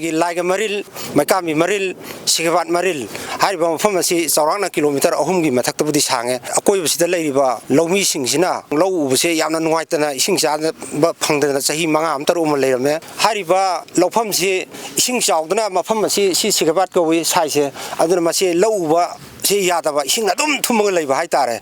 ꯑꯩꯈꯣꯏꯒꯤ ꯂꯥꯏꯒ ꯃꯔꯤꯜ ꯃꯩꯀꯥꯝꯕꯤ ꯃꯔꯤꯜ ꯁꯤꯒꯕꯥꯠ ꯃꯔꯤꯜ ꯍꯥꯏꯔꯤꯕ ꯃꯐꯝ ꯑꯁꯤ ꯆꯥꯎꯔꯥꯛꯅ ꯀꯤꯂꯣꯃꯤꯇꯔ 3ꯒꯤ ꯃꯊꯛꯇꯕꯨꯗꯤ ꯁꯥꯡꯉꯦ ꯑꯀꯣꯏꯕꯁꯤꯗ ꯂꯩꯔꯤꯕ ꯂꯧꯃꯤꯁꯤꯡꯁꯤꯅ ꯂꯧ ꯎꯕꯁꯦ ꯌꯥꯝꯅ ꯅꯨꯡꯉꯥꯏꯇꯅ ꯏꯁꯤꯡ ꯆꯥꯗꯕ ꯐꯪꯗꯅ ꯆꯍꯤ 5 ꯑꯃ 6 ꯑꯃ ꯂꯩꯔꯝꯃꯦ ꯍꯥꯏꯔꯤꯕ ꯂꯧꯐꯝꯁꯤ ꯏꯁꯤꯡ ꯆꯥꯎꯗꯅ ꯃꯐꯝ ꯑꯁꯤ ꯁꯤꯒꯕꯥꯠ ꯀꯧꯏ ꯁꯥꯏꯁꯦ ꯑꯗꯨꯅ ꯃꯁꯤ ꯂꯧ ꯎꯕ ꯁꯤ ꯌꯥꯗꯕ ꯏꯁꯤꯡ ꯑꯗꯨꯝ ꯊꯨꯝꯃꯒ ꯂꯩꯕ ꯍꯥꯏꯇꯥꯔꯦ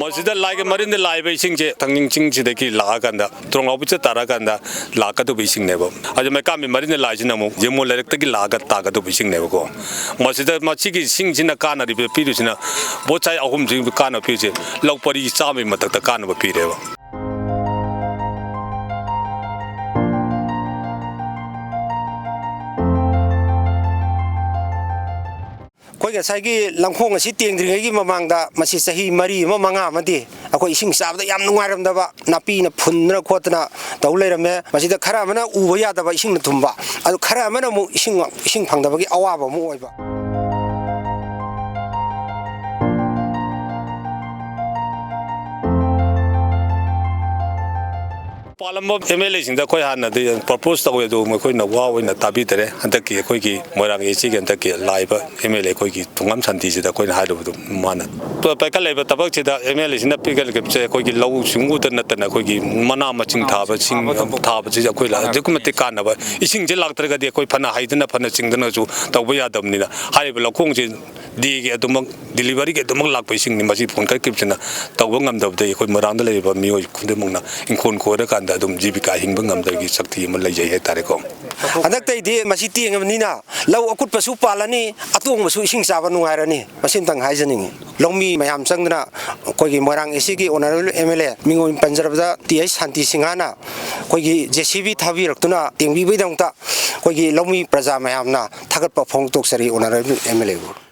ꯃꯁꯤꯗ ꯂꯥꯏꯒ ꯃꯔꯤꯟꯗ ꯂꯥꯏꯕ ꯏꯁꯤꯡꯁꯦ ꯊꯪꯅꯤꯡ ꯆꯤꯡꯁꯤꯗꯒꯤ ꯂꯥꯛꯑꯀꯥꯟꯗ ꯇ꯭ꯔꯣꯡꯂꯥꯎꯕꯤꯆ ꯇꯥꯔꯀꯥꯟꯗ ꯂꯥꯛꯀꯗꯧꯕ ꯏꯁꯤꯡꯅꯦꯕ ꯑꯗꯨ ꯃꯩꯀꯥꯝꯕꯤ ꯃꯔꯤꯟꯗ ꯂꯥꯏꯁꯤꯅ ꯑꯃꯨꯛ ꯌꯦꯡꯃꯣ ꯂꯩꯔꯛꯇꯒꯤ ꯂꯥꯛꯑꯒ ꯇꯥꯒꯗꯧꯕ ꯏꯁꯤꯡꯅꯦꯕꯀꯣ ꯃꯁꯤꯗ ꯃꯁꯤꯒꯤ ꯏꯁꯤꯡꯁꯤꯅ ꯀꯥꯟꯅꯔꯤꯕ ꯄꯤꯔꯤꯁꯤꯅ ꯕꯣꯠꯆꯥꯏ 3ꯁꯤꯒꯤ ꯀꯥꯟꯅꯕ ꯄꯤꯔꯤꯁꯦ ꯂꯧ ꯄꯔꯤ 100ꯒꯤ ꯃꯊꯛꯇ ꯀꯥꯟꯅꯕ ꯄꯤꯔꯦꯕ ꯑꯩꯈꯣꯏ ꯉꯁꯥꯏꯒꯤ ꯂꯝꯈꯣꯡ ꯑꯁꯤ ꯇꯦꯡꯗ꯭ꯔꯤꯉꯩꯒꯤ ꯃꯃꯥꯡꯗ ꯃꯁꯤ ꯆꯍꯤ 4 ꯑꯃ 5 ꯑꯃꯗꯤ ꯑꯩꯈꯣꯏ ꯏꯁꯤꯡ ꯆꯥꯕꯗ ꯌꯥꯝ ꯅꯨꯡꯉꯥꯏꯔꯝꯗꯕ ꯅꯥꯄꯤꯅ ꯐꯨꯟꯗꯅ ꯈꯣꯠꯇꯅ ꯇꯧ ꯂꯩꯔꯝꯃꯦ ꯃꯁꯤꯗ ꯈꯔ ꯑꯃꯅ ꯎꯕ ꯌꯥꯗꯕ ꯏꯁꯤꯡꯅ ꯊꯨꯝꯕ ꯑꯗꯨ ꯈꯔ ꯑꯃꯅ ꯑꯃꯨꯛ ꯏꯁꯤꯡ ꯐꯪꯗꯕꯒꯤ ꯑꯋꯥꯕ ꯑꯃ ꯑꯣꯏꯕ ꯄꯥꯜꯂꯝꯕ MLA-ꯁꯤꯡꯗ ꯑꯩꯈꯣꯏ ꯍꯥꯟꯅꯗꯤ ꯄ꯭ꯔꯄꯣꯖ ꯇꯧꯋꯦ ꯑꯗꯨ ꯃꯈꯣꯏꯅ ꯋꯥ ꯑꯣꯏꯅ ꯇꯥꯕꯤꯗꯔꯦ ꯍꯟꯗꯛꯀꯤ ꯑꯩꯈꯣꯏꯒꯤ ꯃꯣꯏꯔꯥꯡ ꯑꯦꯁꯤꯒꯤ ꯍꯟꯗꯛꯀꯤ ꯂꯥꯛꯏꯕ MLA ꯑꯩꯈꯣꯏꯒꯤ ꯊꯨꯡꯉꯝ ꯁꯥꯟꯇꯤꯁꯤꯗ ꯑꯩꯈꯣꯏꯅ ꯍꯥꯏꯔꯨꯕꯗꯨ ꯃꯥꯅ ꯄꯥꯏꯈꯠꯂꯛꯏꯕ ꯊꯕꯛꯁꯤꯗ MLA-ꯁꯤꯅ ꯄꯤꯈꯠꯂꯤꯕꯁꯦ ꯑꯩꯈꯣꯏꯒꯤ ꯂꯧꯎ ꯁꯤꯡꯎꯗ ꯅꯠꯇꯅ ꯑꯩꯈꯣꯏꯒꯤ ꯃꯅꯥ ꯃꯁꯤꯡ ꯊꯥꯕꯁꯤꯁꯦ ꯑꯩꯈꯣꯏ ꯑꯗꯨꯛꯀꯤ ꯃꯇꯤꯛ ꯀꯥꯟꯅꯕ ꯏꯁꯤꯡꯁꯦ ꯂꯥꯛꯇ꯭ꯔꯒꯗꯤ ꯑꯩꯈꯣꯏ ꯐꯅ ꯍꯩꯗꯅ ꯐꯅ ꯆꯤꯡꯗꯅꯁꯨ ꯇꯧꯕ ꯌꯥꯗꯕꯅꯤꯅ ꯍꯥꯏꯔꯤꯕ ꯂꯧꯈꯣꯡꯁꯤ ꯗꯤꯒꯤ ꯑꯗꯨꯃꯛ ꯗꯤꯂꯤꯚꯔꯤꯒꯤ ꯑꯗꯨꯃꯛ ꯂꯥꯛꯄ ꯏꯁꯤꯡꯅꯤ ꯃꯁꯤ ꯐꯣꯟ ꯀꯠꯈꯤꯕꯁꯤꯅ ꯇꯧꯕ ꯉꯝꯗꯕꯗꯒꯤ ꯑꯩꯈꯣꯏ ꯃꯣꯏꯔꯥꯡꯗ ꯂꯩꯔꯤꯕ ꯃꯤꯑꯣꯏ ꯈꯨꯗꯤꯡꯃꯛꯅ ꯏꯪꯈꯣꯜ ꯈꯣꯏꯔꯀꯥꯟꯗ ꯑꯗꯨꯝ ꯖꯤꯕꯤꯀꯥ ꯍꯤꯡꯕ ꯉꯝꯗꯕꯒꯤ ꯁꯛꯇꯤ ꯑꯃ ꯂꯩꯖꯩ ꯍꯥꯏꯇꯥꯔꯦꯀꯣ ꯍꯟꯗꯛꯇꯩꯗꯤ ꯃꯁꯤ ꯇꯦꯡꯉꯕꯅꯤꯅ ꯂꯧ ꯑꯀꯨꯠꯄꯁꯨ ꯄꯥꯜꯂꯅꯤ ꯑꯇꯣꯡꯕꯁꯨ ꯏꯁꯤꯡ ꯆꯥꯕ ꯅꯨꯡꯉꯥꯏꯔꯅꯤ ꯃꯁꯤꯃꯇꯪ ꯍꯥꯏꯖꯅꯤꯡꯉꯤ ꯂꯧꯃꯤ ꯃꯌꯥꯝ ꯆꯪꯗꯅ ꯑꯩꯈꯣꯏꯒꯤ ꯃꯣꯏꯔꯥꯡ ꯑꯦꯁꯤꯒꯤ ꯑꯣꯅꯔꯦꯕꯜ MLA ꯃꯤꯡꯑꯣꯏ ꯄꯟꯖꯔꯕꯗ TH ꯁꯥꯟꯇꯤ ꯁꯤꯡꯍꯥꯅ ꯑꯩꯈꯣꯏꯒꯤ JCB ꯊꯥꯕꯤꯔꯛꯇꯨꯅ ꯇꯦꯡꯕꯤꯕꯒꯤꯗꯃꯛꯇ ꯑꯩꯈꯣꯏꯒꯤ ꯂꯧꯃꯤ ꯄ꯭ꯔꯖꯥ ꯃꯌꯥꯝꯅ ꯊꯥꯒꯠꯄ ꯐꯣꯡꯗꯣꯛꯆꯔꯤ ꯑꯣꯅꯔꯦꯕꯜ MLA ꯕꯨ